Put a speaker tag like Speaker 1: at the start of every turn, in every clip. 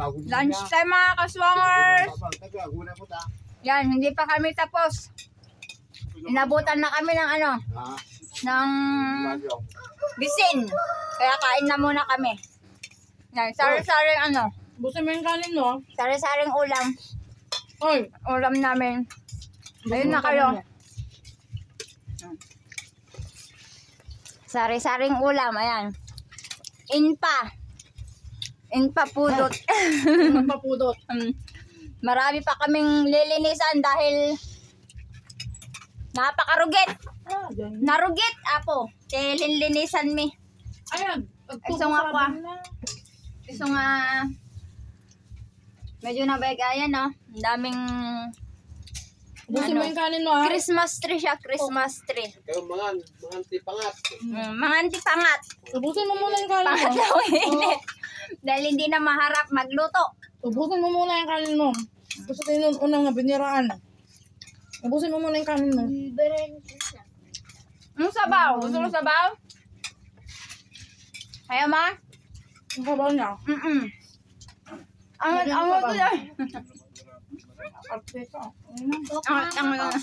Speaker 1: Lunch time mga kaswangers. Yan, hindi pa kami tapos. Inabutan na kami ng ano, ng bisin. Kaya kain na muna kami. Yan, sari-saring ano.
Speaker 2: Busin mo yung kanin mo.
Speaker 1: Sari-saring ulam.
Speaker 2: Oy.
Speaker 1: Ulam namin. Ayun na kayo. Sari-saring ulam, ayan. Inpa pudot.
Speaker 2: Papudot.
Speaker 1: Marami pa kaming lilinisan dahil napakarugit. Narugit, apo. Linlinisan mi.
Speaker 2: Ayan.
Speaker 1: Iso nga pa. Iso nga. Medyo nabayagayan, no? Ang daming
Speaker 2: Busin mo yung kanin mo, ha?
Speaker 1: Christmas tree siya, Christmas tree.
Speaker 3: Kayo mga antipangat.
Speaker 1: Mga antipangat.
Speaker 2: Ubusin mo muna yung kanin mo.
Speaker 1: Pangat daw init. Dahil hindi na maharap magluto.
Speaker 2: Ubusin mo muna yung kanin mo. Gusto tayo nun unang nga biniraan. Ubusin mo muna yung kanin mo.
Speaker 1: Sabaw. Gusto mo sabaw? Kaya ma?
Speaker 2: Ang kabaw niya.
Speaker 1: Angat ko yan.
Speaker 2: Arte ka.
Speaker 1: Angat.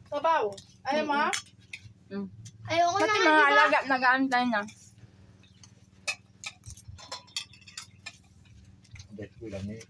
Speaker 2: Sabaw. Ayaw ma?
Speaker 1: Ayoko na. Pati mga alaga, nag-aantay na.
Speaker 3: Bet ko lang eh.